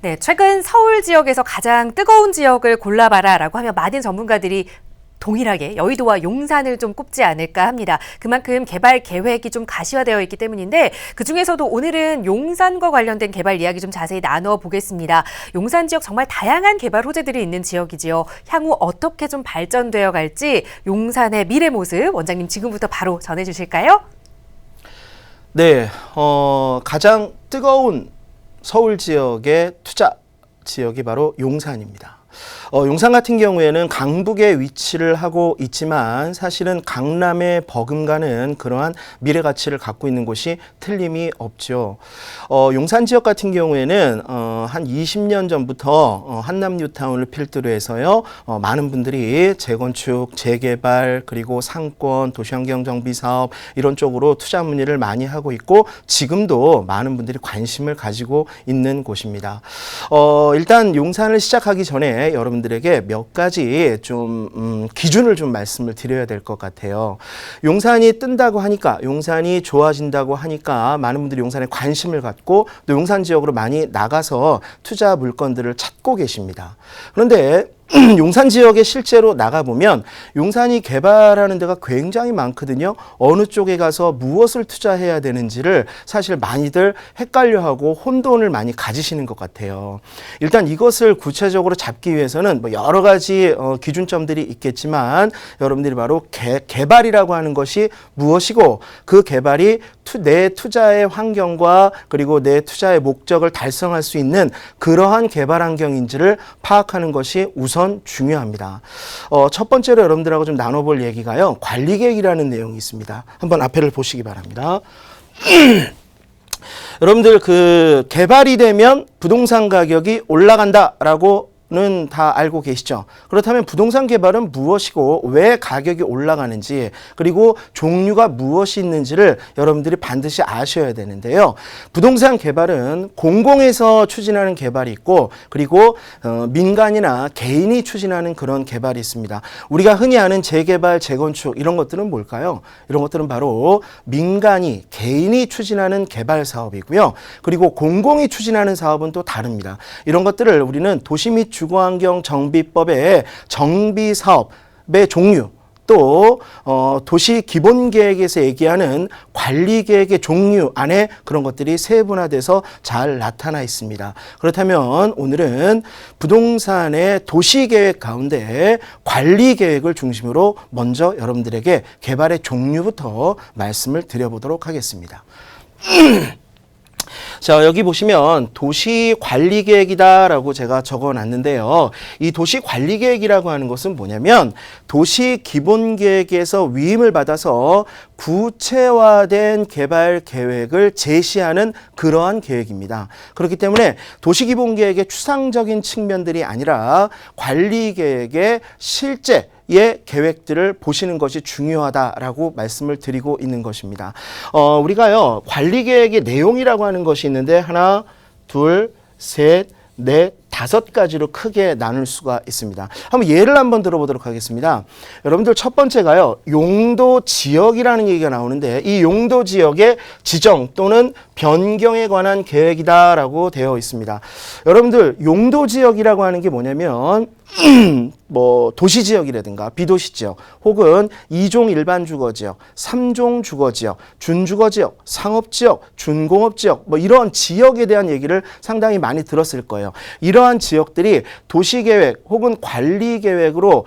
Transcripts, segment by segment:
네, 최근 서울 지역에서 가장 뜨거운 지역을 골라봐라라고 하면 많은 전문가들이 동일하게 여의도와 용산을 좀 꼽지 않을까 합니다. 그만큼 개발 계획이 좀 가시화되어 있기 때문인데 그중에서도 오늘은 용산과 관련된 개발 이야기 좀 자세히 나눠보겠습니다. 용산 지역 정말 다양한 개발 호재들이 있는 지역이지요. 향후 어떻게 좀 발전되어 갈지 용산의 미래 모습 원장님 지금부터 바로 전해주실까요? 네, 가장 뜨거운 서울 지역의 투자 지역이 바로 용산입니다. 용산 같은 경우에는 강북에 위치를 하고 있지만 사실은 강남에 버금가는 그러한 미래 가치를 갖고 있는 곳이 틀림이 없죠. 용산 지역 같은 경우에는 한 20년 전부터 한남 뉴타운을 필두로 해서요. 많은 분들이 재건축, 재개발, 그리고 상권, 도시환경 정비 사업 이런 쪽으로 투자 문의를 많이 하고 있고 지금도 많은 분들이 관심을 가지고 있는 곳입니다. 일단 용산을 시작하기 전에 여러분들에게 몇 가지 좀 기준을 좀 말씀을 드려야 될 것 같아요. 용산이 뜬다고 하니까, 용산이 좋아진다고 하니까 많은 분들이 용산에 관심을 갖고 또 용산 지역으로 많이 나가서 투자 물건들을 찾고 계십니다. 그런데 용산 지역에 실제로 나가보면 용산이 개발하는 데가 굉장히 많거든요. 어느 쪽에 가서 무엇을 투자해야 되는지를 사실 많이들 헷갈려하고 혼돈을 많이 가지시는 것 같아요. 일단 이것을 구체적으로 잡기 위해서는 뭐 여러 가지 기준점들이 있겠지만 여러분들이 바로 개발이라고 하는 것이 무엇이고 그 개발이 내 투자의 환경과 그리고 내 투자의 목적을 달성할 수 있는 그러한 개발 환경인지를 파악하는 것이 우선 중요합니다. 첫 번째로 여러분들하고 좀 나눠볼 얘기가요. 관리계획이라는 내용이 있습니다. 한번 앞에를 보시기 바랍니다. 여러분들 그 개발이 되면 부동산 가격이 올라간다라고 는 다 알고 계시죠? 그렇다면 부동산 개발은 무엇이고 왜 가격이 올라가는지 그리고 종류가 무엇이 있는지를 여러분들이 반드시 아셔야 되는데요. 부동산 개발은 공공에서 추진하는 개발이 있고 그리고 민간이나 개인이 추진하는 그런 개발이 있습니다. 우리가 흔히 아는 재개발, 재건축 이런 것들은 뭘까요? 이런 것들은 바로 민간이, 개인이 추진하는 개발 사업이고요. 그리고 공공이 추진하는 사업은 또 다릅니다. 이런 것들을 우리는 도시 및 주거환경 정비법의 정비사업의 종류 또 도시 기본계획에서 얘기하는 관리계획의 종류 안에 그런 것들이 세분화돼서 잘 나타나 있습니다. 그렇다면 오늘은 부동산의 도시계획 가운데 관리계획을 중심으로 먼저 여러분들에게 개발의 종류부터 말씀을 드려보도록 하겠습니다. 자, 여기 보시면 도시관리계획이다라고 제가 적어놨는데요. 이 도시관리계획이라고 하는 것은 뭐냐면 도시기본계획에서 위임을 받아서 구체화된 개발 계획을 제시하는 그러한 계획입니다. 그렇기 때문에 도시기본계획의 추상적인 측면들이 아니라 관리계획의 실제 의 계획들을 보시는 것이 중요하다라고 말씀을 드리고 있는 것입니다. 우리가요, 관리계획의 내용이라고 하는 것이 있는데 하나, 둘, 셋, 넷, 5가지로 크게 나눌 수가 있습니다. 한번 예를 한번 들어보도록 하겠습니다. 여러분들 첫 번째가요. 용도 지역이라는 얘기가 나오는데 이 용도 지역의 지정 또는 변경에 관한 계획이다라고 되어 있습니다. 여러분들 용도 지역이라고 하는 게 뭐냐면 뭐 도시지역이라든가 비도시지역 혹은 2종 일반 주거지역, 3종 주거지역, 준주거지역, 상업지역, 준공업지역 뭐 이런 지역에 대한 얘기를 상당히 많이 들었을 거예요. 이러한 지역들이 도시계획 혹은 관리계획으로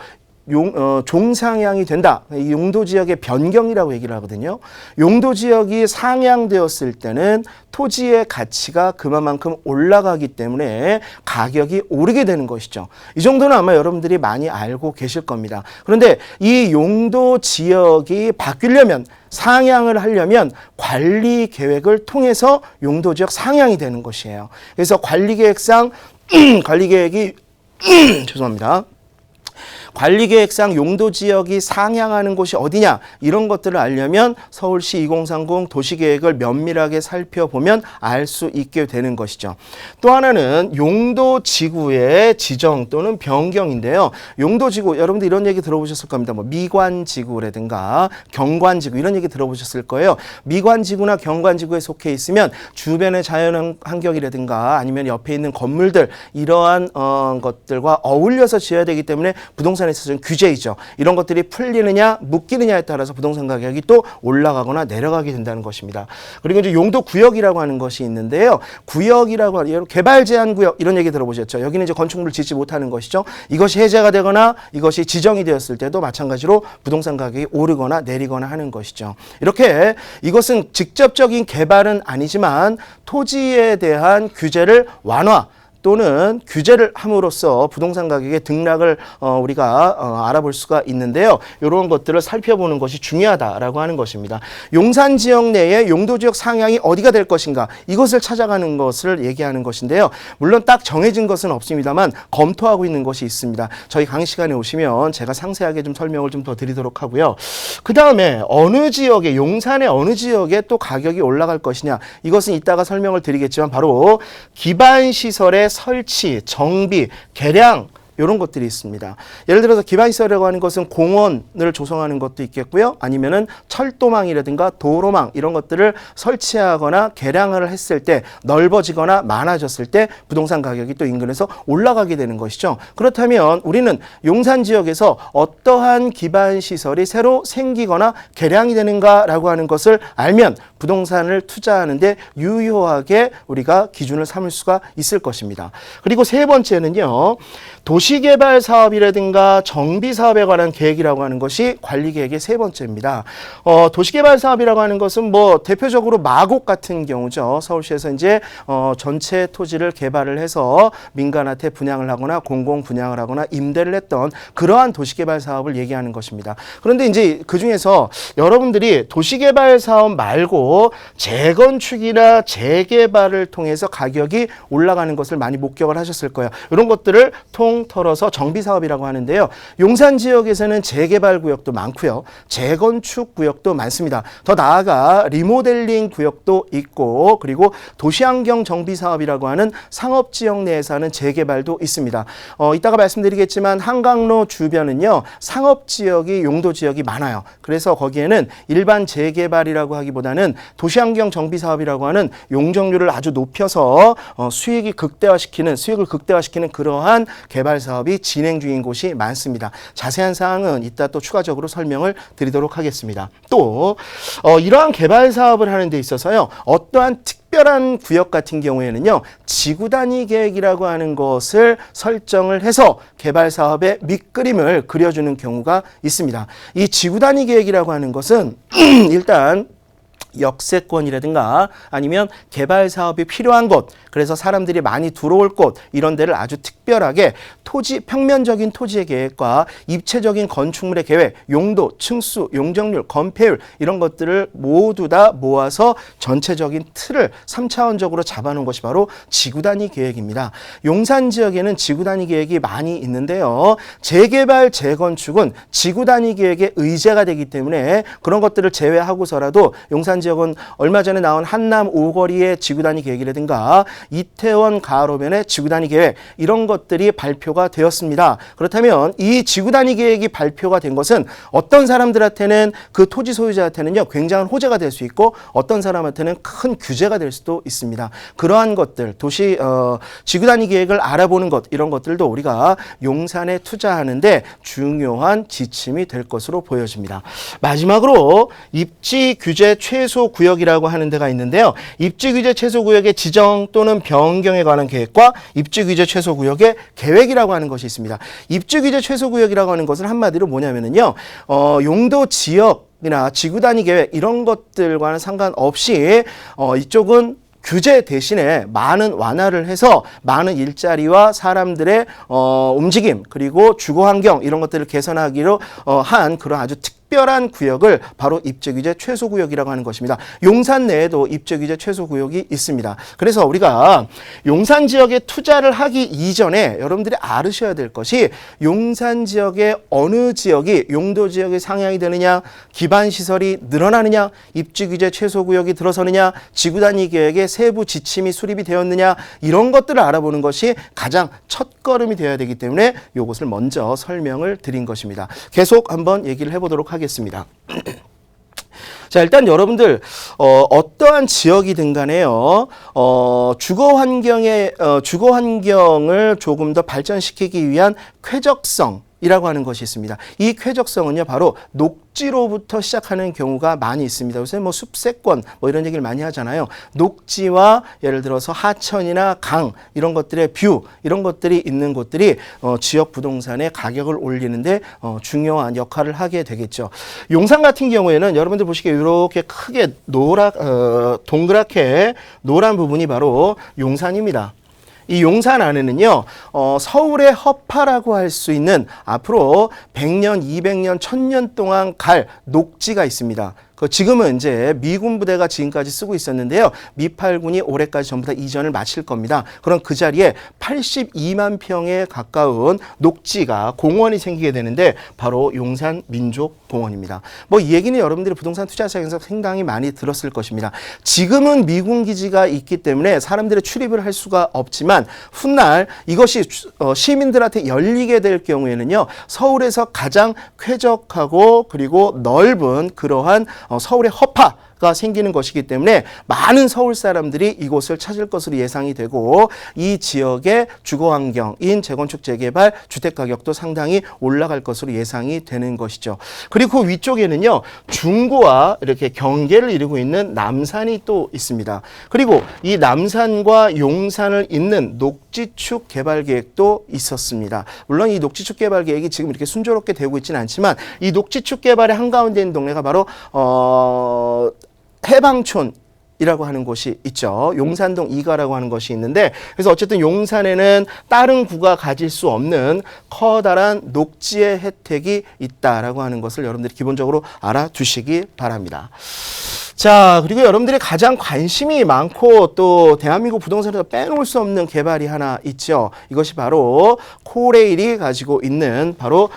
종상향이 된다. 이 용도지역의 변경이라고 얘기를 하거든요. 용도지역이 상향되었을 때는 토지의 가치가 그만큼 올라가기 때문에 가격이 오르게 되는 것이죠. 이 정도는 아마 여러분들이 많이 알고 계실 겁니다. 그런데 이 용도지역이 바뀌려면 상향을 하려면 관리계획을 통해서 용도지역 상향이 되는 것이에요. 그래서 관리계획상 관리계획이 죄송합니다. 관리계획상 용도 지역이 상향하는 곳이 어디냐 이런 것들을 알려면 서울시 2030 도시계획을 면밀하게 살펴보면 알 수 있게 되는 것이죠. 또 하나는 용도 지구의 지정 또는 변경인데요. 용도 지구 여러분들 이런 얘기 들어보셨을 겁니다. 뭐 미관 지구라든가 경관 지구 이런 얘기 들어보셨을 거예요. 미관 지구나 경관 지구에 속해 있으면 주변의 자연 환경이라든가 아니면 옆에 있는 건물들 이러한 것들과 어울려서 지어야 되기 때문에 부동산에 있어서는 규제이죠. 이런 것들이 풀리느냐 묶이느냐에 따라서 부동산 가격이 또 올라가거나 내려가게 된다는 것입니다. 그리고 이제 용도 구역이라고 하는 것이 있는데요. 구역이라고 하는 개발 제한 구역 이런 얘기 들어보셨죠. 여기는 이제 건축물을 짓지 못하는 것이죠. 이것이 해제가 되거나 이것이 지정이 되었을 때도 마찬가지로 부동산 가격이 오르거나 내리거나 하는 것이죠. 이렇게 이것은 직접적인 개발은 아니지만 토지에 대한 규제를 완화 또는 규제를 함으로써 부동산 가격의 등락을 우리가 알아볼 수가 있는데요. 이런 것들을 살펴보는 것이 중요하다라고 하는 것입니다. 용산 지역 내에 용도 지역 상향이 어디가 될 것인가 이것을 찾아가는 것을 얘기하는 것인데요. 물론 딱 정해진 것은 없습니다만 검토하고 있는 것이 있습니다. 저희 강의 시간에 오시면 제가 상세하게 좀 설명을 좀 더 드리도록 하고요. 그 다음에 어느 지역에 용산의 어느 지역에 또 가격이 올라갈 것이냐 이것은 이따가 설명을 드리겠지만 바로 기반시설의 설치, 정비, 개량 이런 것들이 있습니다. 예를 들어서 기반시설이라고 하는 것은 공원을 조성하는 것도 있겠고요. 아니면은 철도망이라든가 도로망 이런 것들을 설치하거나 개량을 했을 때 넓어지거나 많아졌을 때 부동산 가격이 또 인근에서 올라가게 되는 것이죠. 그렇다면 우리는 용산 지역에서 어떠한 기반시설이 새로 생기거나 개량이 되는가라고 하는 것을 알면 부동산을 투자하는데 유효하게 우리가 기준을 삼을 수가 있을 것입니다. 그리고 세 번째는요. 도시개발 사업이라든가 정비 사업에 관한 계획이라고 하는 것이 관리계획의 세 번째입니다. 도시개발 사업이라고 하는 것은 뭐 대표적으로 마곡 같은 경우죠. 서울시에서 이제 전체 토지를 개발을 해서 민간한테 분양을 하거나 공공 분양을 하거나 임대를 했던 그러한 도시개발 사업을 얘기하는 것입니다. 그런데 이제 그 중에서 여러분들이 도시개발 사업 말고 재건축이나 재개발을 통해서 가격이 올라가는 것을 많이 목격을 하셨을 거예요. 이런 것들을 털어서 정비사업이라고 하는데요. 용산 지역에서는 재개발 구역도 많고요. 재건축 구역도 많습니다. 더 나아가 리모델링 구역도 있고 그리고 도시환경 정비사업이라고 하는 상업지역 내에서 하는 재개발도 있습니다. 이따가 말씀드리겠지만 한강로 주변은요. 상업지역이 용도지역이 많아요. 그래서 거기에는 일반 재개발이라고 하기보다는 도시환경 정비사업이라고 하는 용적률을 아주 높여서 수익을 극대화시키는 그러한 개발 사업이 진행 중인 곳이 많습니다. 자세한 사항은 이따 또 추가적으로 설명을 드리도록 하겠습니다. 또 이러한 개발 사업을 하는 데 있어서요. 어떠한 특별한 구역 같은 경우에는요. 지구 단위 계획이라고 하는 것을 설정을 해서 개발 사업의 밑그림을 그려주는 경우가 있습니다. 이 지구 단위 계획이라고 하는 것은 일단 역세권이라든가 아니면 개발 사업이 필요한 곳, 그래서 사람들이 많이 들어올 곳 이런 데를 아주 특별하게 평면적인 토지의 계획과 입체적인 건축물의 계획, 용도, 층수, 용적률, 건폐율 이런 것들을 모두 다 모아서 전체적인 틀을 3차원적으로 잡아놓은 것이 바로 지구 단위 계획입니다. 용산 지역에는 지구 단위 계획이 많이 있는데요. 재개발, 재건축은 지구 단위 계획의 의제가 되기 때문에 그런 것들을 제외하고서라도 용산 지역은 얼마 전에 나온 한남 오거리의 지구 단위 계획이라든가 이태원 가로변의 지구 단위 계획 이런 것들이 발표가 되었습니다. 그렇다면 이 지구 단위 계획이 발표가 된 것은 어떤 사람들한테는 그 토지 소유자한테는요 굉장한 호재가 될 수 있고 어떤 사람한테는 큰 규제가 될 수도 있습니다. 그러한 것들 지구 단위 계획을 알아보는 것 이런 것들도 우리가 용산에 투자하는데 중요한 지침이 될 것으로 보여집니다. 마지막으로 입지 규제 최소 구역이라고 하는 데가 있는데요. 입지 규제 최소 구역의 지정 또는 변경에 관한 계획과 입지 규제 최소 구역의 계획이라고 하는 것이 있습니다. 입지 규제 최소 구역이라고 하는 것은 한마디로 뭐냐면은요. 용도 지역이나 지구 단위 계획 이런 것들과는 상관없이 이쪽은 규제 대신에 많은 완화를 해서 많은 일자리와 사람들의 움직임 그리고 주거 환경 이런 것들을 개선하기로 한 그런 아주 특별한 특별한 구역을 바로 입지규제 최소구역이라고 하는 것입니다. 용산 내에도 입지규제 최소구역이 있습니다. 그래서 우리가 용산 지역에 투자를 하기 이전에 여러분들이 알으셔야 될 것이 용산 지역의 어느 지역이 용도 지역의 상향이 되느냐, 기반시설이 늘어나느냐, 입지규제 최소구역이 들어서느냐, 지구단위 계획의 세부 지침이 수립이 되었느냐, 이런 것들을 알아보는 것이 가장 첫걸음이 되어야 되기 때문에 이것을 먼저 설명을 드린 것입니다. 계속 한번 얘기를 해보도록 하겠습니다. 자, 일단 여러분들 어떠한 지역이든 간에요. 주거 환경을 조금 더 발전시키기 위한 쾌적성이라고 하는 것이 있습니다. 이 쾌적성은요, 바로 녹지로부터 시작하는 경우가 많이 있습니다. 요새 뭐 숲세권 뭐 이런 얘기를 많이 하잖아요. 녹지와 예를 들어서 하천이나 강 이런 것들의 뷰 이런 것들이 있는 곳들이 지역 부동산의 가격을 올리는데 중요한 역할을 하게 되겠죠. 용산 같은 경우에는 여러분들 보시기에 이렇게 크게 동그랗게 노란 부분이 바로 용산입니다. 이 용산 안에는요, 서울의 허파라고 할 수 있는 앞으로 100년, 200년, 1000년 동안 갈 녹지가 있습니다. 지금은 이제 미군 부대가 지금까지 쓰고 있었는데요. 미8군이 올해까지 전부 다 이전을 마칠 겁니다. 그럼 그 자리에 82만 평에 가까운 녹지가 공원이 생기게 되는데 바로 용산 민족공원입니다. 뭐 이 얘기는 여러분들이 부동산 투자 시장에서 상당히 많이 들었을 것입니다. 지금은 미군 기지가 있기 때문에 사람들의 출입을 할 수가 없지만 훗날 이것이 시민들한테 열리게 될 경우에는요. 서울에서 가장 쾌적하고 그리고 넓은 그러한 서울의 허파가 생기는 것이기 때문에 많은 서울 사람들이 이곳을 찾을 것으로 예상이 되고 이 지역의 주거 환경인 재건축 재개발 주택 가격도 상당히 올라갈 것으로 예상이 되는 것이죠. 그리고 그 위쪽에는요. 중구와 이렇게 경계를 이루고 있는 남산이 또 있습니다. 그리고 이 남산과 용산을 잇는 녹지축 개발 계획도 있었습니다. 물론 이 녹지축 개발 계획이 지금 이렇게 순조롭게 되고 있지는 않지만 이 녹지축 개발의 한가운데 있는 동네가 바로 해방촌이라고 하는 곳이 있죠. 용산동 2가라고 하는 것이 있는데 그래서 어쨌든 용산에는 다른 구가 가질 수 없는 커다란 녹지의 혜택이 있다라고 하는 것을 여러분들이 기본적으로 알아두시기 바랍니다. 자, 그리고 여러분들이 가장 관심이 많고 또 대한민국 부동산에서 빼놓을 수 없는 개발이 하나 있죠. 이것이 바로 코레일이 가지고 있는 바로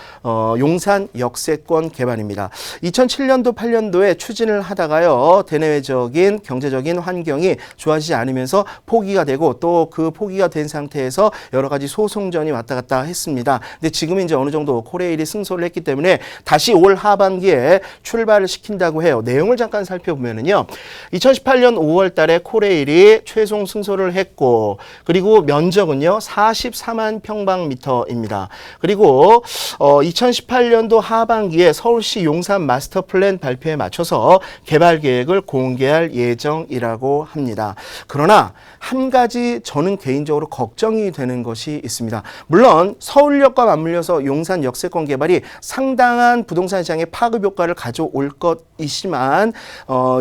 용산 역세권 개발입니다. 2007년도 8년도에 추진을 하다가요. 대내외적인 경제적인 환경이 좋아지지 않으면서 포기가 되고 또 그 포기가 된 상태에서 여러 가지 소송전이 왔다 갔다 했습니다. 근데 지금 이제 어느 정도 코레일이 승소를 했기 때문에 다시 올 하반기에 출발을 시킨다고 해요. 내용을 잠깐 살펴보면 2018년 5월 달에 코레일이 최종 승소를 했고 그리고 면적은요 44만 평방미터입니다. 그리고 2018년도 하반기에 서울시 용산 마스터 플랜 발표에 맞춰서 개발 계획을 공개할 예정이라고 합니다. 그러나 한 가지 저는 개인적으로 걱정이 되는 것이 있습니다. 물론 서울역과 맞물려서 용산 역세권 개발이 상당한 부동산 시장의 파급 효과를 가져올 것이지만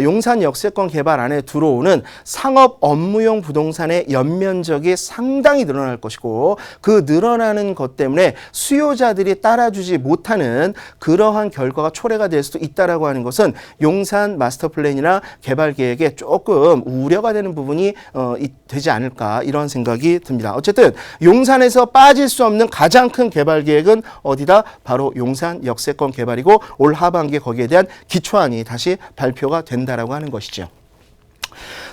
용산 역세권 개발 안에 들어오는 상업 업무용 부동산의 연면적이 상당히 늘어날 것이고 그 늘어나는 것 때문에 수요자들이 따라주지 못하는 그러한 결과가 초래가 될 수도 있다라고 하는 것은 용산 마스터 플랜이나 개발 계획에 조금 우려가 되는 부분이 되지 않을까 이런 생각이 듭니다. 어쨌든 용산에서 빠질 수 없는 가장 큰 개발 계획은 어디다? 바로 용산 역세권 개발이고 올 하반기에 거기에 대한 기초안이 다시 발표가 된다라고 하는 것이죠.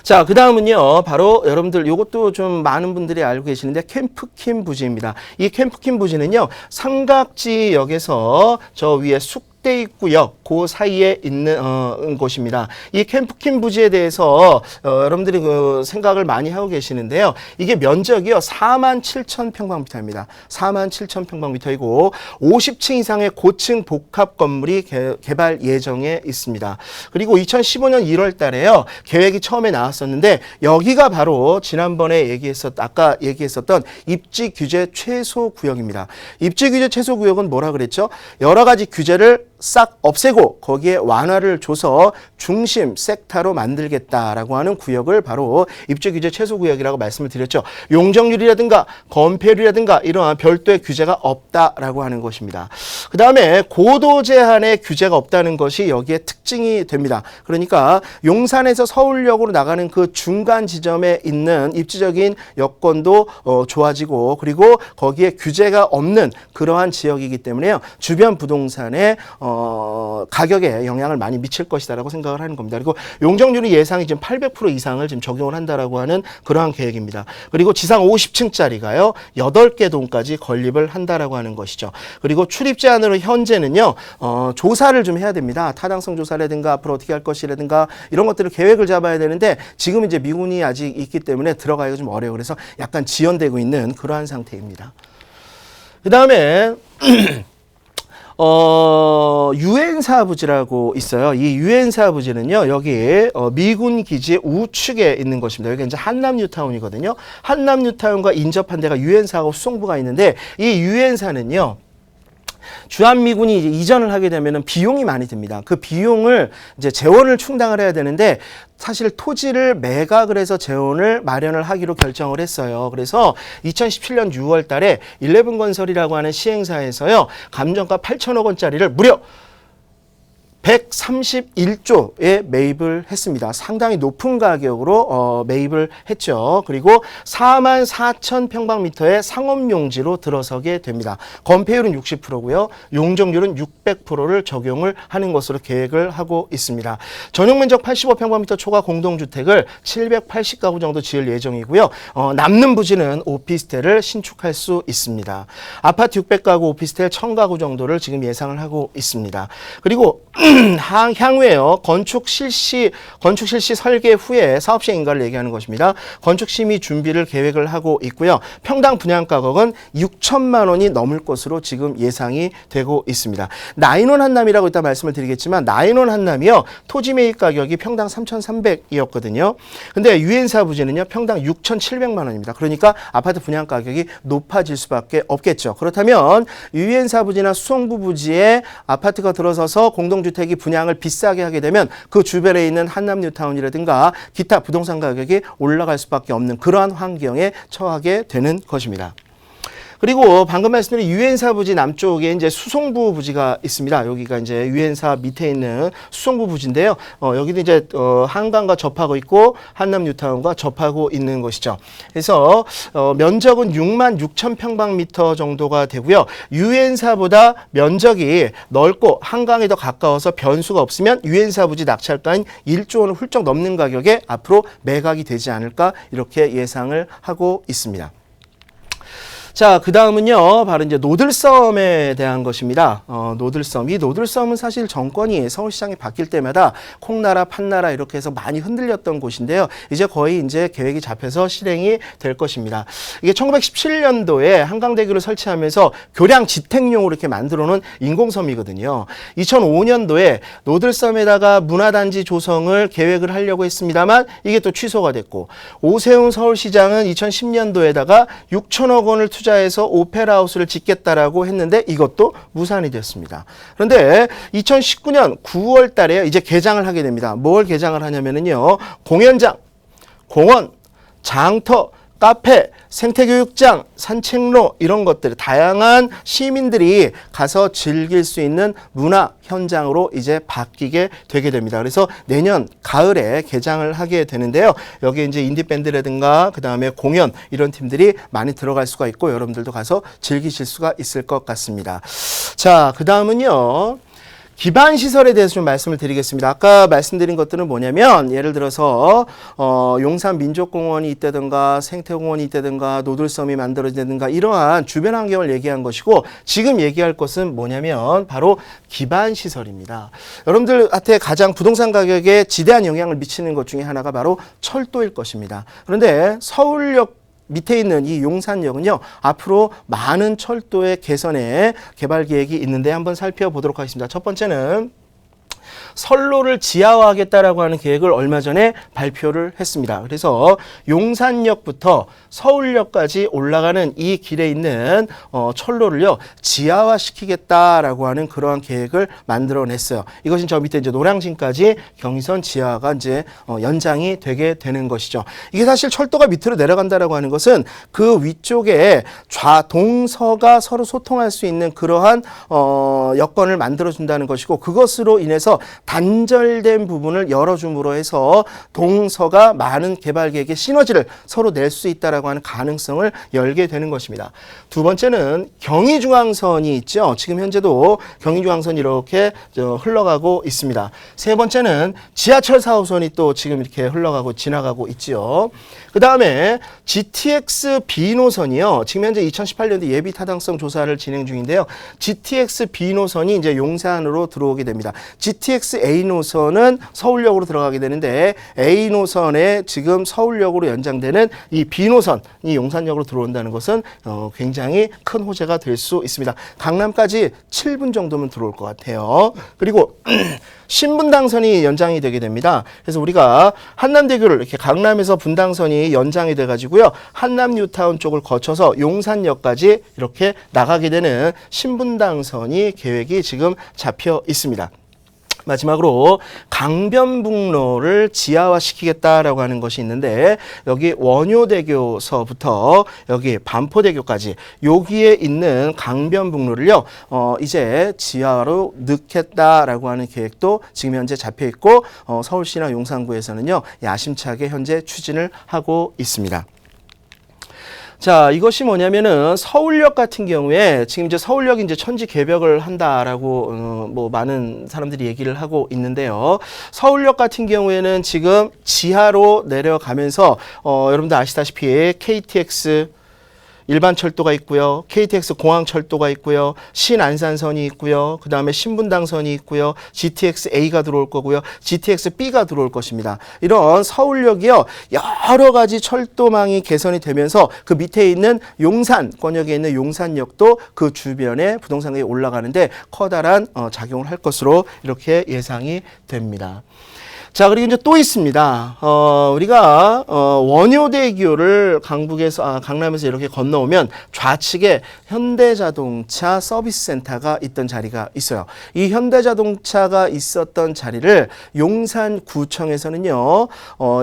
자, 그 다음은요, 바로 여러분들 이것도 좀 많은 분들이 알고 계시는데 캠프킴 부지입니다. 이 캠프킴 부지는요, 삼각지역에서 저 위에 대입구역 그 사이에 있는 곳입니다. 이 캠프킴 부지에 대해서 여러분들이 생각을 많이 하고 계시는데요. 이게 면적이요 47,000평방미터입니다. 47,000평방미터이고 50층 이상의 고층 복합 건물이 개발 예정에 있습니다. 그리고 2015년 1월 달에요. 계획이 처음에 나왔었는데 여기가 바로 지난번에 아까 얘기했었던 입지 규제 최소 구역입니다. 입지 규제 최소 구역은 뭐라 그랬죠? 여러 가지 규제를 싹 없애고 거기에 완화를 줘서 중심 섹터로 만들겠다라고 하는 구역을 바로 입주 규제 최소 구역이라고 말씀을 드렸죠. 용적률이라든가 건폐율이라든가 이러한 별도의 규제가 없다라고 하는 것입니다. 그 다음에 고도 제한의 규제가 없다는 것이 여기에 특징이 됩니다. 그러니까 용산에서 서울역으로 나가는 그 중간 지점에 있는 입지적인 여건도 좋아지고 그리고 거기에 규제가 없는 그러한 지역이기 때문에요. 주변 부동산에 가격에 영향을 많이 미칠 것이다라고 생각을 하는 겁니다. 그리고 용적률이 예상이 지금 800% 이상을 지금 적용을 한다라고 하는 그러한 계획입니다. 그리고 지상 50층짜리가요 8개 동까지 건립을 한다라고 하는 것이죠. 그리고 출입 제한으로 현재는요 조사를 좀 해야 됩니다. 타당성 조사라든가 앞으로 어떻게 할 것이라든가 이런 것들을 계획을 잡아야 되는데 지금 이제 미군이 아직 있기 때문에 들어가기가 좀 어려워요. 그래서 약간 지연되고 있는 그러한 상태입니다. 그 다음에 유엔사 부지라고 있어요. 이 유엔사 부지는요, 여기 미군 기지 우측에 있는 것입니다. 여기 이제 한남 뉴타운이거든요. 한남 뉴타운과 인접한 데가 유엔사하고 수송부가 있는데 이 유엔사는요. 주한미군이 이제 이전을 하게 되면은 비용이 많이 듭니다. 그 비용을 이제 재원을 충당을 해야 되는데 사실 토지를 매각을 해서 재원을 마련을 하기로 결정을 했어요. 그래서 2017년 6월 달에 11건설이라고 하는 시행사에서요. 감정가 8천억 원짜리를 무려 131조에 매입을 했습니다. 상당히 높은 가격으로 매입을 했죠. 그리고 4만 4천 평방미터의 상업용지로 들어서게 됩니다. 건폐율은 60%고요. 용적률은 600%를 적용을 하는 것으로 계획을 하고 있습니다. 전용 면적 85평방미터 초과 공동주택을 780가구 정도 지을 예정이고요. 남는 부지는 오피스텔을 신축할 수 있습니다. 아파트 600가구, 오피스텔 1000가구 정도를 지금 예상을 하고 있습니다. 그리고 향후에요. 건축 실시 설계 후에 사업 시행 인가를 얘기하는 것입니다. 건축 심의 준비를 계획을 하고 있고요. 평당 분양 가격은 6천만 원이 넘을 것으로 지금 예상이 되고 있습니다. 나인원 한남이라고 이따 말씀을 드리겠지만 나인원 한남이요. 토지 매입 가격이 평당 3,300이었거든요. 근데 유엔사 부지는요. 평당 6,700만 원입니다. 그러니까 아파트 분양 가격이 높아질 수밖에 없겠죠. 그렇다면 유엔사 부지나 수송부 부지에 아파트가 들어서서 공동주택 분양을 비싸게 하게 되면 그 주변에 있는 한남 뉴타운이라든가 기타 부동산 가격이 올라갈 수밖에 없는 그러한 환경에 처하게 되는 것입니다. 그리고 방금 말씀드린 유엔사 부지 남쪽에 이제 수송부 부지가 있습니다. 여기가 이제 유엔사 밑에 있는 수송부 부지인데요. 여기도 이제 한강과 접하고 있고 한남 뉴타운과 접하고 있는 것이죠. 그래서 면적은 6만 6천 평방미터 정도가 되고요. 유엔사보다 면적이 넓고 한강에 더 가까워서 변수가 없으면 유엔사 부지 낙찰가인 1조 원을 훌쩍 넘는 가격에 앞으로 매각이 되지 않을까 이렇게 예상을 하고 있습니다. 자, 그 다음은요, 바로 이제 노들섬에 대한 것입니다. 노들섬. 이 노들섬은 사실 정권이 서울시장이 바뀔 때마다 콩나라, 판나라 이렇게 해서 많이 흔들렸던 곳인데요. 이제 거의 이제 계획이 잡혀서 실행이 될 것입니다. 이게 1917년도에 한강대교를 설치하면서 교량 지택용으로 이렇게 만들어 놓은 인공섬이거든요. 2005년도에 노들섬에다가 문화단지 조성을 계획을 하려고 했습니다만 이게 또 취소가 됐고 오세훈 서울시장은 2010년도에다가 6천억 원을 투자해서 오페라하우스를 짓겠다라고 했는데 이것도 무산이 됐습니다. 그런데 2019년 9월 달에 이제 개장을 하게 됩니다. 뭘 개장을 하냐면요. 공연장, 공원, 장터, 카페, 생태교육장, 산책로 이런 것들 다양한 시민들이 가서 즐길 수 있는 문화 현장으로 이제 바뀌게 되게 됩니다. 그래서 내년 가을에 개장을 하게 되는데요. 여기 이제 인디밴드라든가 그다음에 공연 이런 팀들이 많이 들어갈 수가 있고 여러분들도 가서 즐기실 수가 있을 것 같습니다. 자, 그다음은요. 기반 시설에 대해서 좀 말씀을 드리겠습니다. 아까 말씀드린 것들은 뭐냐면 예를 들어서 용산 민족공원이 있다든가 생태공원이 있다든가 노들섬이 만들어진다든가 이러한 주변 환경을 얘기한 것이고 지금 얘기할 것은 뭐냐면 바로 기반 시설입니다. 여러분들한테 가장 부동산 가격에 지대한 영향을 미치는 것 중에 하나가 바로 철도일 것입니다. 그런데 서울역 밑에 있는 이 용산역은요. 앞으로 많은 철도의 개선에 개발 계획이 있는데 한번 살펴보도록 하겠습니다. 첫 번째는 선로를 지하화하겠다라고 하는 계획을 얼마 전에 발표를 했습니다. 그래서 용산역부터 서울역까지 올라가는 이 길에 있는 철로를요 지하화시키겠다라고 하는 그러한 계획을 만들어냈어요. 이것이 저 밑에 이제 노량진까지 경의선 지하가 이제 연장이 되게 되는 것이죠. 이게 사실 철도가 밑으로 내려간다라고 하는 것은 그 위쪽에 동서가 서로 소통할 수 있는 그러한 여건을 만들어준다는 것이고, 그것으로 인해서 단절된 부분을 열어줌으로 해서 동서가 많은 개발 계획의 시너지를 서로 낼 수 있다라고 하는 가능성을 열게 되는 것입니다. 두 번째는 경의중앙선이 있죠. 지금 현재도 경의중앙선이 이렇게 흘러가고 있습니다. 세 번째는 지하철 4호선이 또 지금 이렇게 흘러가고 지나가고 있죠. 그 다음에 GTX B 노선이요. 지금 현재 2018년도 예비 타당성 조사를 진행 중인데요. GTX B 노선이 이제 용산으로 들어오게 됩니다. GTX A 노선은 서울역으로 들어가게 되는데, A 노선에 지금 서울역으로 연장되는 이 B 노선이 용산역으로 들어온다는 것은 굉장히 큰 호재가 될 수 있습니다. 강남까지 7분 정도면 들어올 것 같아요. 그리고 신분당선이 연장이 되게 됩니다. 그래서 우리가 한남대교를 이렇게 강남에서 분당선이 연장이 돼가지고요, 한남 뉴타운 쪽을 거쳐서 용산역까지 이렇게 나가게 되는 신분당선이 계획이 지금 잡혀 있습니다. 마지막으로 강변북로를 지하화시키겠다라고 하는 것이 있는데, 여기 원효대교서부터 여기 반포대교까지 여기에 있는 강변북로를요 이제 지하로 넣겠다라고 하는 계획도 지금 현재 잡혀 있고, 서울시나 용산구에서는요 야심차게 현재 추진을 하고 있습니다. 자, 이것이 뭐냐면은 서울역 같은 경우에 지금 이제 서울역이 이제 천지 개벽을 한다라고 뭐 많은 사람들이 얘기를 하고 있는데요. 서울역 같은 경우에는 지금 지하로 내려가면서 여러분들 아시다시피 KTX 일반 철도가 있고요. KTX 공항철도가 있고요. 신안산선이 있고요. 그 다음에 신분당선이 있고요. GTX A가 들어올 거고요. GTX B가 들어올 것입니다. 이런 서울역이요, 여러 가지 철도망이 개선이 되면서 그 밑에 있는 용산권역에 있는 용산역도 그 주변에 부동산 가격이 올라가는데 커다란 작용을 할 것으로 이렇게 예상이 됩니다. 자, 그리고 이제 또 있습니다. 우리가 원효대교를 강남에서 이렇게 건너오면 좌측에 현대자동차 서비스센터가 있던 자리가 있어요. 이 현대자동차가 있었던 자리를 용산구청에서는요,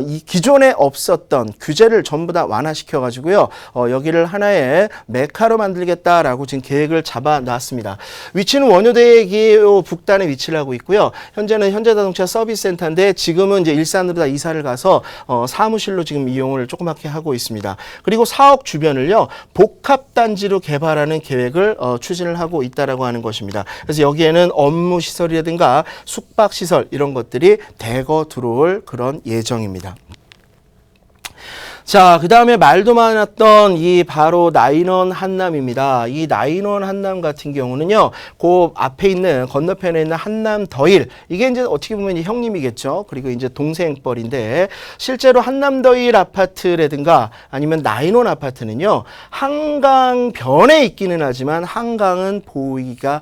이 기존에 없었던 규제를 전부 다 완화시켜 가지고요, 여기를 하나의 메카로 만들겠다라고 지금 계획을 잡아놨습니다. 위치는 원효대교 북단에 위치를 하고 있고요. 현재는 현대자동차 서비스센터인데 지금은 이제 일산으로 다 이사를 가서 사무실로 지금 이용을 조그맣게 하고 있습니다. 그리고 사업 주변을요 복합단지로 개발하는 계획을 추진을 하고 있다라고 하는 것입니다. 그래서 여기에는 업무 시설이라든가 숙박 시설 이런 것들이 대거 들어올 그런 예정입니다. 자, 그 다음에 말도 많았던 이 바로 나인원 한남입니다. 이 나인원 한남 같은 경우는요, 그 앞에 있는 건너편에 있는 한남 더일, 이게 이제 어떻게 보면 이제 형님이겠죠. 그리고 이제 동생뻘인데, 실제로 한남 더일 아파트라든가 아니면 나인원 아파트는요, 한강변에 있기는 하지만 한강은 보이기가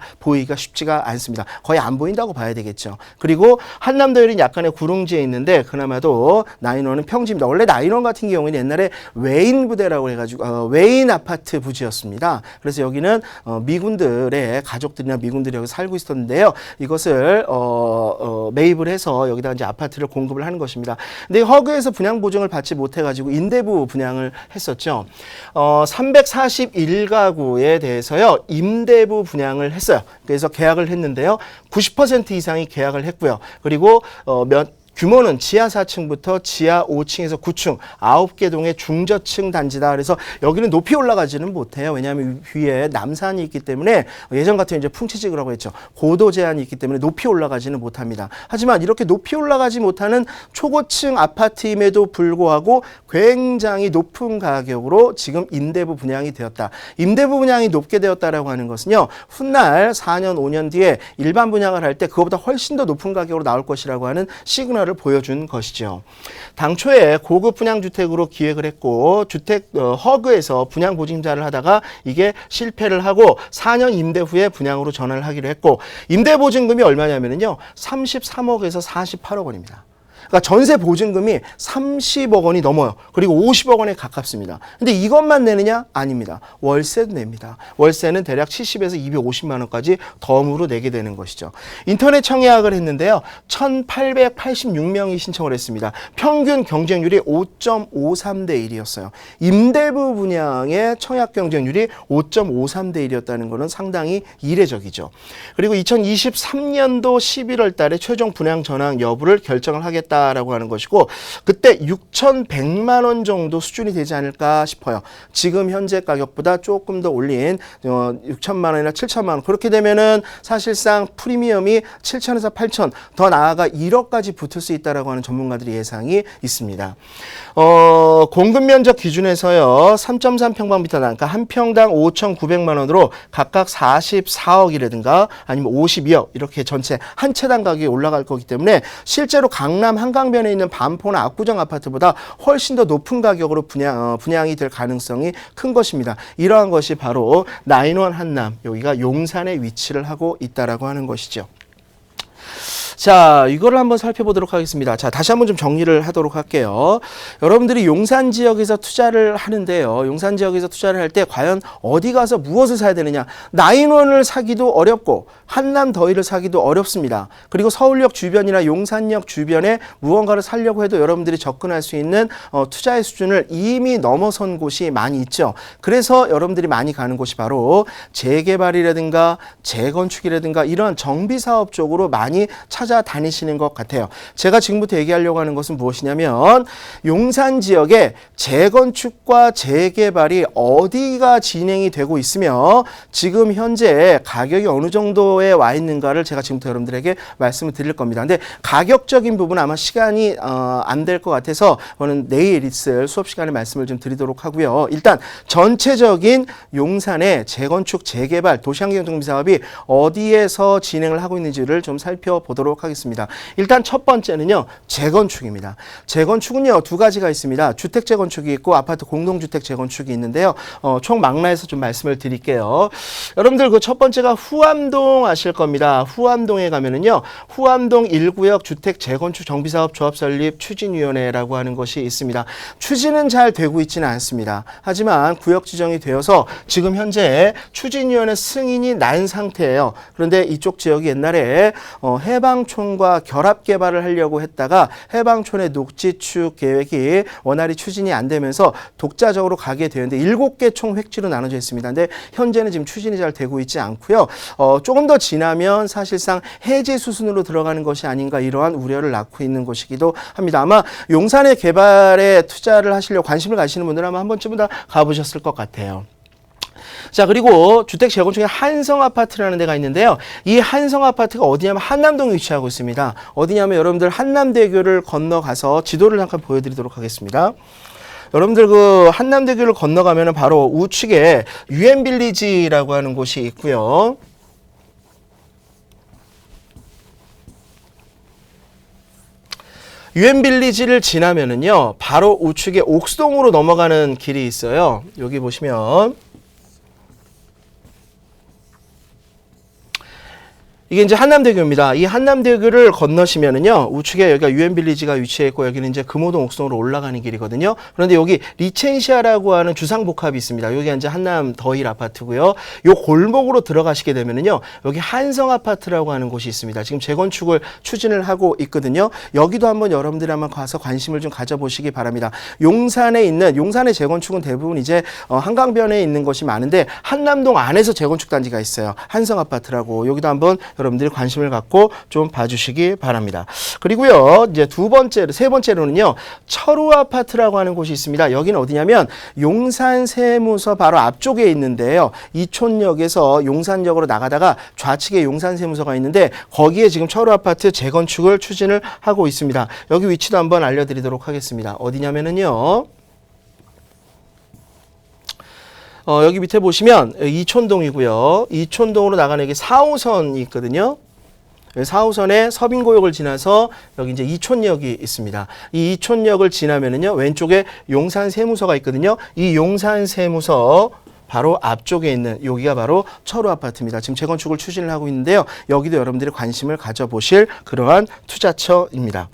쉽지가 않습니다. 거의 안 보인다고 봐야 되겠죠. 그리고 한남 더일은 약간의 구릉지에 있는데 그나마도 나인원은 평지입니다. 원래 나인원 같은 경우는 옛날에 외인 부대라고 해가지고 외인 아파트 부지였습니다. 그래서 여기는 미군들의 가족들이나 미군들이 여기 살고 있었는데요. 이것을 매입을 해서 여기다 이제 아파트를 공급을 하는 것입니다. 근데 허그에서 분양 보증을 받지 못해가지고 임대부 분양을 했었죠. 341가구에 대해서요 임대부 분양을 했어요. 그래서 계약을 했는데요. 90% 이상이 계약을 했고요. 그리고 규모는 지하 4층부터 지하 5층에서 9층 9개 동의 중저층 단지다. 그래서 여기는 높이 올라가지는 못해요. 왜냐하면 위에 남산이 있기 때문에 예전 같은 이제 풍치지구라고 했죠. 고도 제한이 있기 때문에 높이 올라가지는 못합니다. 하지만 이렇게 높이 올라가지 못하는 초고층 아파트임에도 불구하고 굉장히 높은 가격으로 지금 임대부 분양이 되었다. 임대부 분양이 높게 되었다라고 하는 것은요. 훗날 4년, 5년 뒤에 일반 분양을 할 때 그거보다 훨씬 더 높은 가격으로 나올 것이라고 하는 시그널을 투자를 보여준 것이죠. 당초에 고급 분양주택으로 기획을 했고 주택 허그에서 분양 보증자를 하다가 이게 실패를 하고 4년 임대 후에 분양으로 전환을 하기로 했고 임대 보증금이 얼마냐면요 33억에서 48억 원입니다. 그러니까 전세 보증금이 30억 원이 넘어요. 그리고 50억 원에 가깝습니다. 근데 이것만 내느냐? 아닙니다. 월세도 냅니다. 월세는 대략 70에서 250만 원까지 덤으로 내게 되는 것이죠. 인터넷 청약을 했는데요. 1,886명이 신청을 했습니다. 평균 경쟁률이 5.53대 1이었어요. 임대부 분양의 청약 경쟁률이 5.53대 1이었다는 것은 상당히 이례적이죠. 그리고 2023년도 11월 달에 최종 분양 전환 여부를 결정을 하겠다 라고 하는 것이고 그때 6,100만 원 정도 수준이 되지 않을까 싶어요. 지금 현재 가격보다 조금 더 올린 6천만 원이나 7천만 원 그렇게 되면은 사실상 프리미엄이 7천에서 8천 더 나아가 1억까지 붙을 수 있다라고 하는 전문가들의 예상이 있습니다. 공급 면적 기준에서요 3.3평방미터 그러니까 한 평당 5,900만 원으로 각각 44억이라든가 아니면 52억 이렇게 전체 한 채당 가격이 올라갈 거기 때문에 실제로 강남 한강변에 있는 반포나 압구정 아파트보다 훨씬 더 높은 가격으로 분양이 될 가능성이 큰 것입니다. 이러한 것이 바로 나인원 한남 여기가 용산에 위치를 하고 있다라고 하는 것이죠. 자, 이거를 한번 살펴보도록 하겠습니다. 자, 다시 한번 좀 정리를 하도록 할게요. 여러분들이 용산 지역에서 투자를 하는데요. 용산 지역에서 투자를 할 때 과연 어디 가서 무엇을 사야 되느냐? 나인원을 사기도 어렵고 한남 더위를 사기도 어렵습니다. 그리고 서울역 주변이나 용산역 주변에 무언가를 사려고 해도 여러분들이 접근할 수 있는 투자의 수준을 이미 넘어선 곳이 많이 있죠. 그래서 여러분들이 많이 가는 곳이 바로 재개발이라든가 재건축이라든가 이런 정비사업 쪽으로 많이 찾아다니시는 것 같아요. 제가 지금부터 얘기하려고 하는 것은 무엇이냐면 용산 지역에 재건축과 재개발이 어디가 진행이 되고 있으며 지금 현재 가격이 어느 정도에 와 있는가를 제가 지금부터 여러분들에게 말씀을 드릴 겁니다. 근데 가격적인 부분 아마 시간이 안 될 것 같아서 저는 내일 있을 수업 시간에 말씀을 좀 드리도록 하고요. 일단 전체적인 용산의 재건축, 재개발, 도시환경정비 사업이 어디에서 진행을 하고 있는지를 좀 살펴보도록 하겠습니다. 일단 첫 번째는요. 재건축입니다. 재건축은요. 두 가지가 있습니다. 주택 재건축이 있고 아파트 공동주택 재건축이 있는데요. 총 망라해서 좀 말씀을 드릴게요. 여러분들 그 첫 번째가 후암동 아실 겁니다. 후암동에 가면은요. 후암동 1구역 주택 재건축 정비사업 조합 설립 추진위원회라고 하는 것이 있습니다. 추진은 잘 되고 있지는 않습니다. 하지만 구역 지정이 되어서 지금 현재 추진위원회 승인이 난 상태예요. 그런데 이쪽 지역이 옛날에 해방촌과 결합 개발을 하려고 했다가 해방촌의 녹지축 계획이 원활히 추진이 안 되면서 독자적으로 가게 되는데 7개 총 획지로 나눠져 있습니다. 근데 현재는 지금 추진이 잘 되고 있지 않고요. 조금 더 지나면 사실상 해제 수순으로 들어가는 것이 아닌가 이러한 우려를 낳고 있는 것이기도 합니다. 아마 용산의 개발에 투자를 하시려고 관심을 가시는 분들은 아마 한 번쯤은 다 가보셨을 것 같아요. 자, 그리고 주택 재건축에 한성아파트라는 데가 있는데요. 이 한성아파트가 어디냐면 한남동에 위치하고 있습니다. 어디냐면 여러분들 한남대교를 건너가서 지도를 잠깐 보여드리도록 하겠습니다. 여러분들 그 한남대교를 건너가면 바로 우측에 유엔빌리지라고 하는 곳이 있고요. 유엔빌리지를 지나면은요, 바로 우측에 옥수동으로 넘어가는 길이 있어요. 여기 보시면. 이게 이제 한남대교입니다. 이 한남대교를 건너시면은요, 우측에 여기가 유엔빌리지가 위치해 있고, 여기는 이제 금호동 옥수동으로 올라가는 길이거든요. 그런데 여기 리첸시아라고 하는 주상복합이 있습니다. 여기가 이제 한남 더힐 아파트고요. 요 골목으로 들어가시게 되면은요, 여기 한성아파트라고 하는 곳이 있습니다. 지금 재건축을 추진을 하고 있거든요. 여기도 한번 여러분들이 한번 가서 관심을 좀 가져보시기 바랍니다. 용산의 재건축은 대부분 이제 한강변에 있는 것이 많은데, 한남동 안에서 재건축 단지가 있어요. 한성아파트라고. 여기도 한번 여러분들이 관심을 갖고 좀 봐주시기 바랍니다. 그리고요, 이제 세 번째로는요, 철우 아파트라고 하는 곳이 있습니다. 여기는 어디냐면 용산 세무서 바로 앞쪽에 있는데요. 이촌역에서 용산역으로 나가다가 좌측에 용산 세무서가 있는데 거기에 지금 철우 아파트 재건축을 추진을 하고 있습니다. 여기 위치도 한번 알려드리도록 하겠습니다. 어디냐면은요. 여기 밑에 보시면 이촌동이고요. 이촌동으로 나가는 여기 4호선이 있거든요. 4호선의 서빙고역을 지나서 여기 이제 이촌역이 있습니다. 이 이촌역을 지나면은요, 왼쪽에 용산세무서가 있거든요. 이 용산세무서 바로 앞쪽에 있는 여기가 바로 철우 아파트입니다. 지금 재건축을 추진을 하고 있는데요. 여기도 여러분들이 관심을 가져보실 그러한 투자처입니다.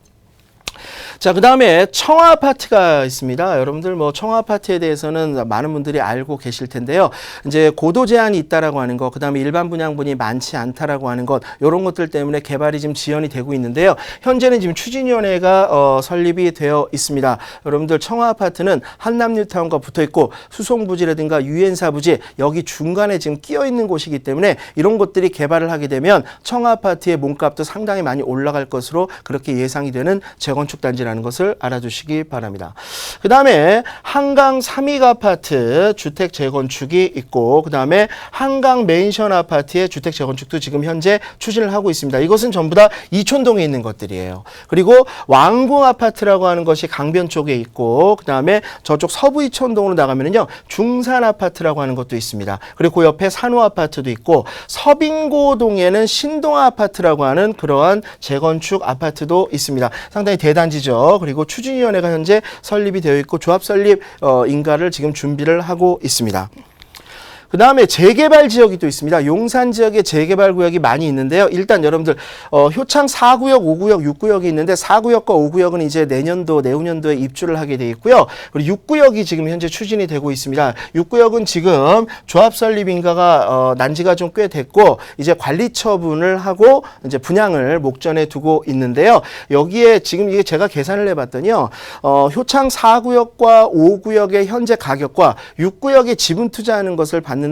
자, 그 다음에 청아 아파트가 있습니다. 여러분들 뭐 청아 아파트에 대해서는 많은 분들이 알고 계실 텐데요. 이제 고도 제한이 있다라고 하는 것, 그 다음에 일반 분양분이 많지 않다라고 하는 것, 이런 것들 때문에 개발이 지금 지연이 되고 있는데요. 현재는 지금 추진위원회가 설립이 되어 있습니다. 여러분들 청아 아파트는 한남뉴타운과 붙어 있고 수송부지라든가 유엔사 부지 여기 중간에 지금 끼어 있는 곳이기 때문에 이런 것들이 개발을 하게 되면 청아 아파트의 몸값도 상당히 많이 올라갈 것으로 그렇게 예상이 되는 재건축 단지라는 것을 알아두시기 바랍니다. 그 다음에 한강 삼익 아파트 주택 재건축이 있고, 그 다음에 한강 맨션 아파트의 주택 재건축도 지금 현재 추진을 하고 있습니다. 이것은 전부 다 이촌동에 있는 것들이에요. 그리고 왕궁 아파트라고 하는 것이 강변 쪽에 있고, 그 다음에 저쪽 서부 이촌동으로 나가면은요 중산 아파트라고 하는 것도 있습니다. 그리고 그 옆에 산호 아파트도 있고, 서빙고동에는 신동 아파트라고 하는 그러한 재건축 아파트도 있습니다. 상당히 대단지죠. 그리고 추진위원회가 현재 설립이 되어 있고 조합 설립 인가를 지금 준비를 하고 있습니다. 그 다음에 재개발 지역이 또 있습니다. 용산 지역에 재개발 구역이 많이 있는데요. 일단 여러분들 효창 4구역, 5구역, 6구역이 있는데 4구역과 5구역은 이제 내후년도에 입주를 하게 돼 있고요. 그리고 6구역이 지금 현재 추진이 되고 있습니다. 6구역은 지금 조합 설립 인가가 난 지가 좀 꽤 됐고 이제 관리 처분을 하고 이제 분양을 목전에 두고 있는데요. 여기에 지금 이게 제가 계산을 해봤더니요. 효창 4구역과 5구역의 현재 가격과 6구역에 지분 투자하는 것을 봤는데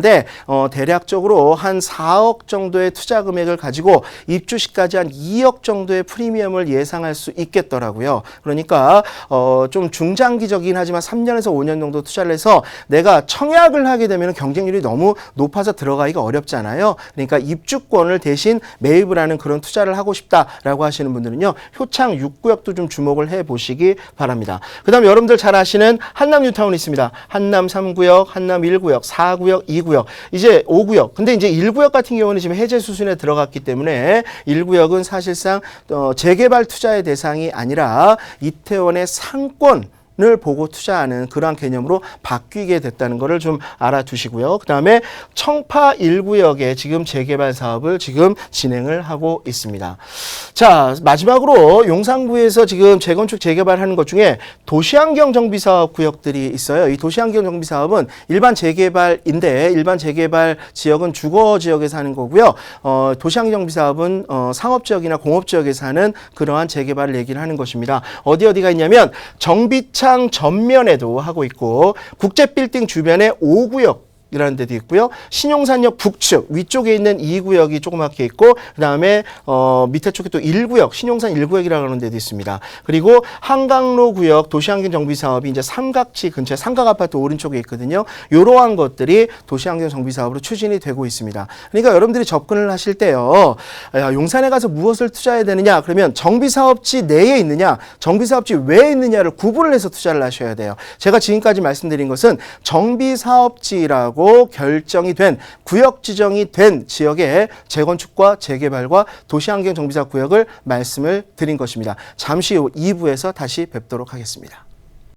대략적으로 한 4억 정도의 투자 금액을 가지고 입주 시까지 한 2억 정도의 프리미엄을 예상할 수 있겠더라고요. 그러니까 좀 중장기적이긴 하지만 3년에서 5년 정도 투자를 해서 내가 청약을 하게 되면 경쟁률이 너무 높아서 들어가기가 어렵잖아요. 그러니까 입주권을 대신 매입을 하는 그런 투자를 하고 싶다라고 하시는 분들은요. 효창 6구역도 좀 주목을 해보시기 바랍니다. 그 다음에 여러분들 잘 아시는 한남 뉴타운이 있습니다. 한남 3구역, 한남 1구역, 4구역, 2구역, 이제 5구역. 근데 이제 1구역 같은 경우는 지금 해제 수순에 들어갔기 때문에 1구역은 사실상 재개발 투자의 대상이 아니라 이태원의 상권 을 보고 투자하는 그러한 개념으로 바뀌게 됐다는 것을 좀 알아두시고요. 그 다음에 청파 1구역에 지금 재개발 사업을 지금 진행을 하고 있습니다. 자, 마지막으로 용산구에서 지금 재건축 재개발하는 것 중에 도시환경 정비사업 구역들이 있어요. 이 도시환경 정비사업은 일반 재개발인데 일반 재개발 지역은 주거 지역에서 하는 거고요. 도시환경 정비사업은 상업지역이나 공업지역에서 하는 그러한 재개발을 얘기를 하는 것입니다. 어디가 있냐면 정비창 전면에도 하고 있고 국제빌딩 주변에 5구역 이라는 데도 있고요. 신용산역 북측 위쪽에 있는 2구역이 조그맣게 있고 그다음에 밑에 쪽에 또 1구역 신용산 1구역이라고 하는 데도 있습니다. 그리고 한강로 구역 도시환경 정비 사업이 이제 삼각지 근처에 삼각 아파트 오른쪽에 있거든요. 이러한 것들이 도시환경 정비 사업으로 추진이 되고 있습니다. 그러니까 여러분들이 접근을 하실 때요. 용산에 가서 무엇을 투자해야 되느냐? 그러면 정비 사업지 내에 있느냐, 정비 사업지 외에 있느냐를 구분을 해서 투자를 하셔야 돼요. 제가 지금까지 말씀드린 것은 정비 사업지라고 결정이 된 구역 지정이 된 지역의 재건축과 재개발과 도시환경 정비사업 구역을 말씀을 드린 것입니다. 잠시 후 2부에서 다시 뵙도록 하겠습니다.